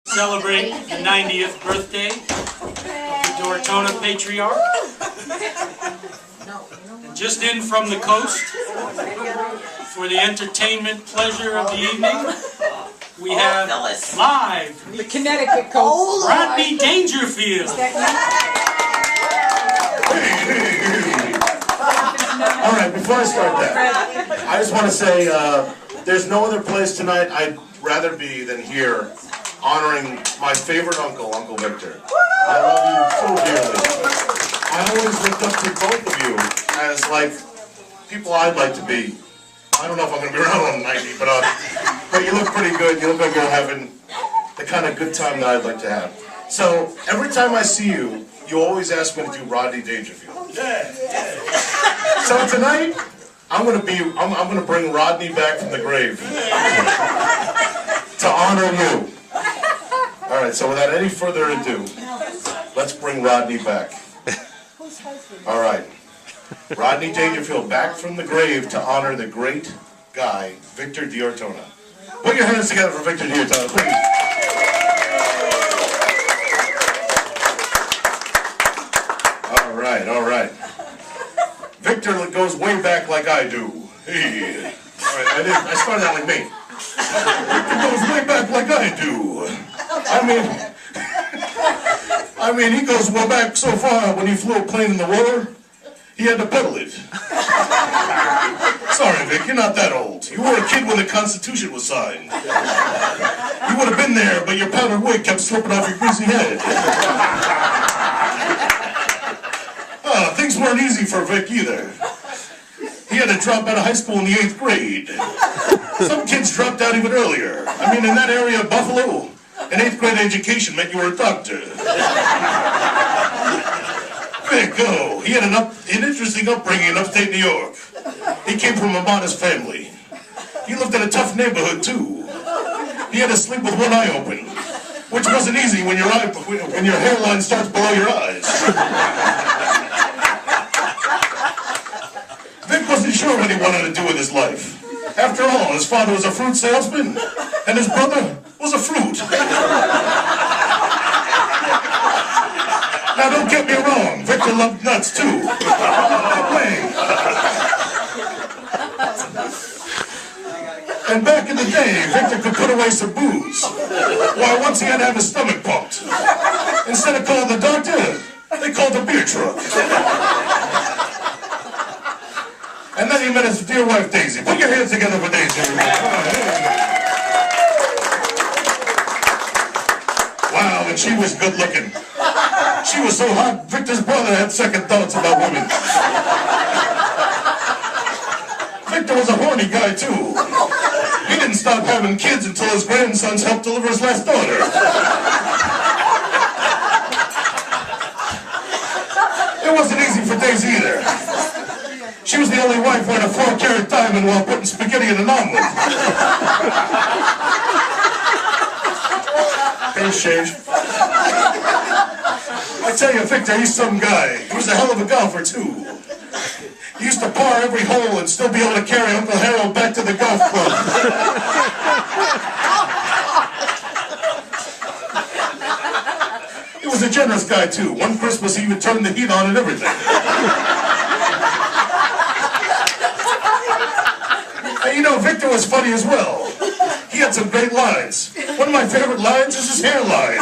Celebrate the 90th birthday of the Dortona Patriarch. And just in from the coast, for the entertainment pleasure of the evening, we have live the Connecticut coast, Rodney Dangerfield. All right, before I start that, I just want to say there's no other place tonight I'd rather be than here, honoring my favorite uncle, Uncle Victor. I love you so dearly. I always looked up to both of you as, like, people I'd like to be. I don't know if I'm going to be around on 90, but you look pretty good. You look like you're having the kind of good time that I'd like to have. So, every time I see you, you always ask me to do Rodney Dangerfield. So tonight, I'm gonna bring Rodney back from the grave to honor you. All right, so without any further ado, let's bring Rodney back. All right, Rodney Dangerfield back from the grave to honor the great guy, Victor Dortona. Put your hands together for Victor Dortona, please. All right. Victor goes way back like I do. Hey. All right, I started out like me. Victor goes way back like I do. I mean, he goes way back so far when he flew a plane in the war, he had to pedal it. Sorry, Vic, you're not that old. You were a kid when the Constitution was signed. You would have been there, but your powdered wig kept slipping off your greasy head. Things weren't easy for Vic either. He had to drop out of high school in the 8th grade. Some kids dropped out even earlier. I mean, in that area of Buffalo, an 8th grade education meant you were a doctor. Vic, oh, he had an interesting upbringing in upstate New York. He came from a modest family. He lived in a tough neighborhood, too. He had to sleep with one eye open, which wasn't easy when your hairline starts below your eyes. Vic wasn't sure what he wanted to do with his life. After all, his father was a fruit salesman, and his brother was a fruit. Now, don't get me wrong, Victor loved nuts, too. And back in the day, Victor could put away some booze. Why, once he had to have his stomach pumped. Instead of calling the doctor, they called a beer truck. And then he met his dear wife, Daisy. Put your hands together for Daisy. Wow, and she was good looking. She was so hot, Victor's brother had second thoughts about women. Victor was a horny guy, too. He didn't stop having kids until his grandsons helped deliver his last daughter. It wasn't easy for Daisy either. She was the only wife wearing a 4-carat diamond while putting spaghetti in an omelet. Face change. I tell you, Victor, he's some guy. He was a hell of a golfer, too. He used to par every hole and still be able to carry Uncle Harold back to the golf club. He was a generous guy, too. One Christmas, he even turned the heat on and everything. And you know, Victor was funny as well. He had some great lines. One of my favorite lines is his hairline.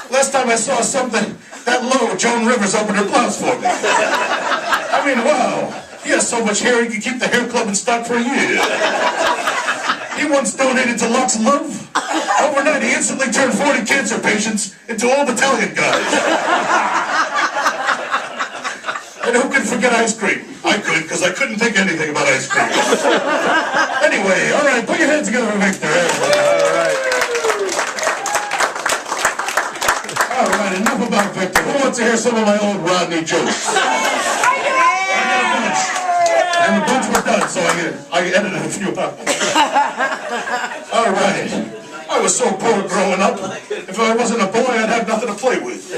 Last time I saw something that low, Joan Rivers opened her blouse for me. I mean, wow. He has so much hair he could keep the hair club in stock for a year. He once donated to Lux Love. Overnight, he instantly turned 40 cancer patients into all battalion guys. And who could forget ice cream? I could, because I couldn't think anything about ice cream. Anyway, all right, put your hands together for Victor. All right, enough about Victor. Who wants to hear some of my old Rodney jokes? I got a bunch. And the bunch was done, so I edited a few out. All right. I was so poor growing up. If I wasn't a boy, I'd have nothing to play with.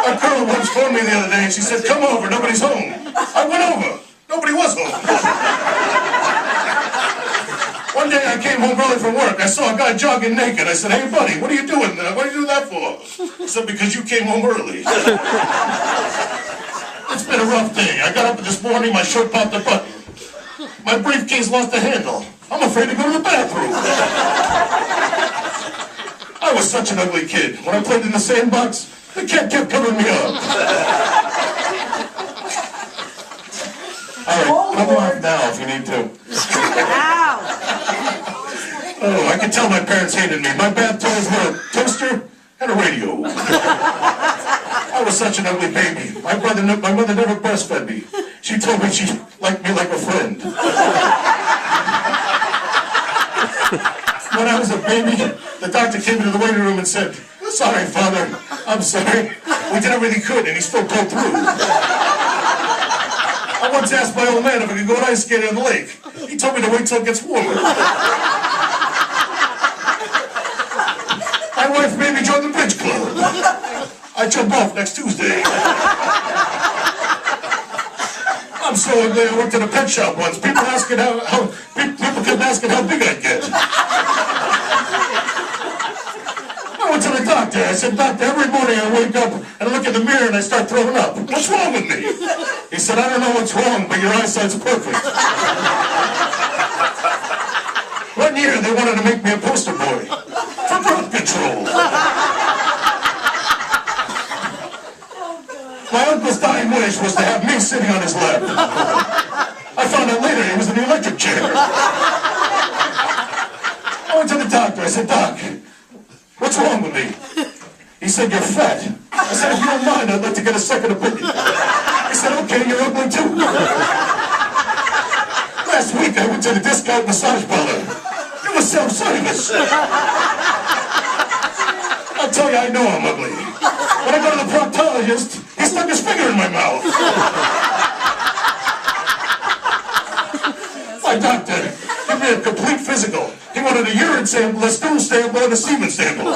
A girl once phoned me the other day and she said, "Come over, nobody's home." I went over. Nobody was home. One day came home early from work. I saw a guy jogging naked. I said, hey, buddy, what are you doing there? What are you doing that for? He said, because you came home early. It's been a rough day. I got up this morning, my shirt popped a button. My briefcase lost a handle. I'm afraid to go to the bathroom. I was such an ugly kid. When I played in the sandbox, the cat kept covering me up. All right, come off now if you need to. Oh, I can tell my parents hated me. My bath toys were a toaster and a radio. I was such an ugly baby. My mother never breastfed me. She told me she liked me like a friend. When I was a baby, the doctor came into the waiting room and said, sorry, Father, I'm sorry. We did everything we could, and he still pulled through. I once asked my old man if I could go ice skating on the lake. He told me to wait till it gets warmer. My wife made me join the bridge club. I jump off next Tuesday. I'm so ugly, I worked at a pet shop once. People kept asking how big I'd get. I went to the doctor. I said, doctor, every morning I wake up and I look in the mirror and I start throwing up. What's wrong with me? He said, I don't know what's wrong, but your eyesight's perfect. 1 year they wanted to make me a poster boy for birth control. My uncle's dying wish was to have me sitting on his lap. I found out later he was in the electric chair. I went to the doctor. I said, Doc, what's wrong with me? He said, you're fat. I said, if you don't mind, I'd like to get a second opinion. He said, okay, you're ugly too. Last week I went to the discount massage parlor. It was self-service. I'll tell you, I know I'm ugly. When I go to the proctologist, he stuck his finger in my mouth. My doctor gave me a complete physical. He wanted a urine sample, a stool sample, and a semen sample.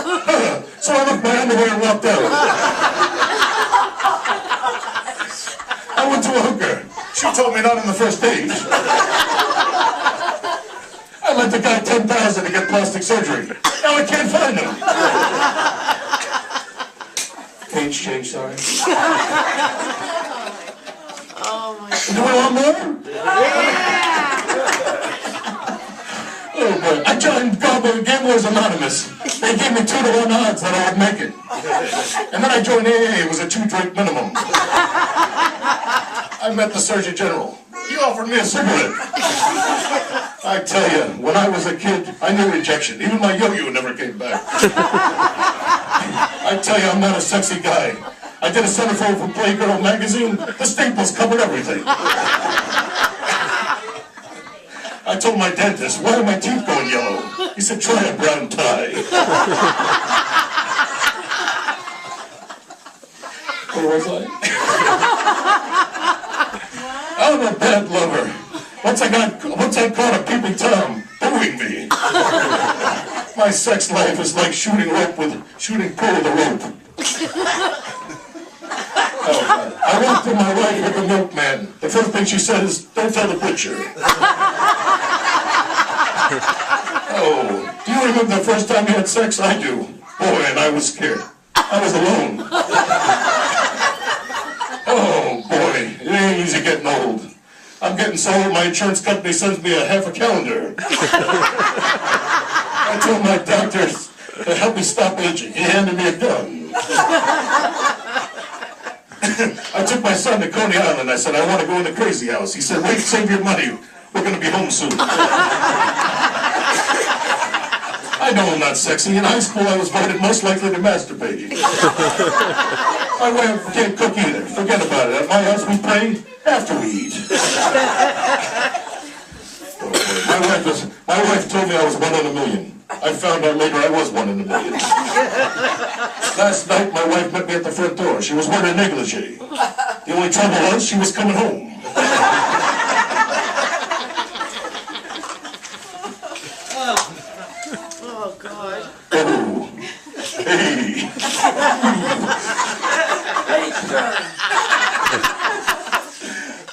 So I left my underwear and walked out. I went to a hooker. She told me not on the first date. I lent the guy $10,000 to get plastic surgery. Now I can't find him. Page change, sorry. Oh my God. Do we want more? Oh boy. I joined Gamblers Anonymous. They gave me 2-to-1 odds that I would make it. And then I joined AA. It was a 2-drink minimum. I met the Surgeon General. He offered me a cigarette. I tell you, when I was a kid, I knew rejection. Even my yo-yo never came back. I tell you, I'm not a sexy guy. I did a centerfold for Playgirl magazine. The staples covered everything. I told my dentist, why are my teeth going yellow? He said, try a brown tie. Where was I? I'm a bad lover. Once I caught a peeping Tom booing me. My sex life is like shooting pool with a rope. I walked in my wife with the milkman. The first thing she said is, don't tell the butcher. Oh, do you remember the first time you had sex? I do. Boy, and I was scared. I was alone. Oh, boy, it ain't easy getting old. I'm getting so old, my insurance company sends me a half a calendar. I told my doctor to help me stop aging. He handed me a gun. I took my son to Coney Island. I said, I want to go in the crazy house. He said, wait, save your money. We're going to be home soon. I know I'm not sexy. In high school, I was voted most likely to masturbate. My wife can't cook either. Forget about it. At my house, we pray after we eat. My wife told me I was 1 in a million. I found out later I was 1 in a million. Last night, my wife met me at the front door. She was wearing a negligee. The only trouble was she was coming home. Oh, God. Oh. Hey.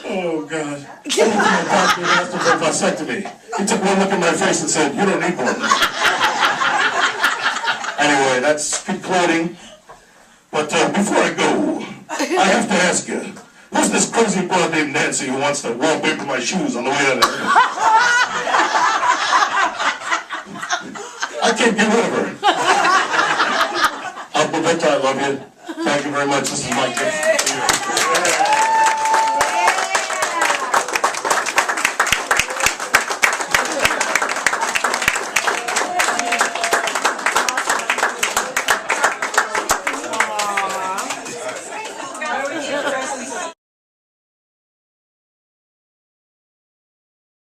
Oh, God. I went to a doctor and asked him for a vasectomy. He took one look at my face and said, "You don't need one." Anyway, that's concluding. But before I go, I have to ask you, who's this crazy broad named Nancy who wants to wallpaper my shoes on the way out of there? I can't get rid of her. Uncle Victor, I love you. Thank you very much. This is my gift.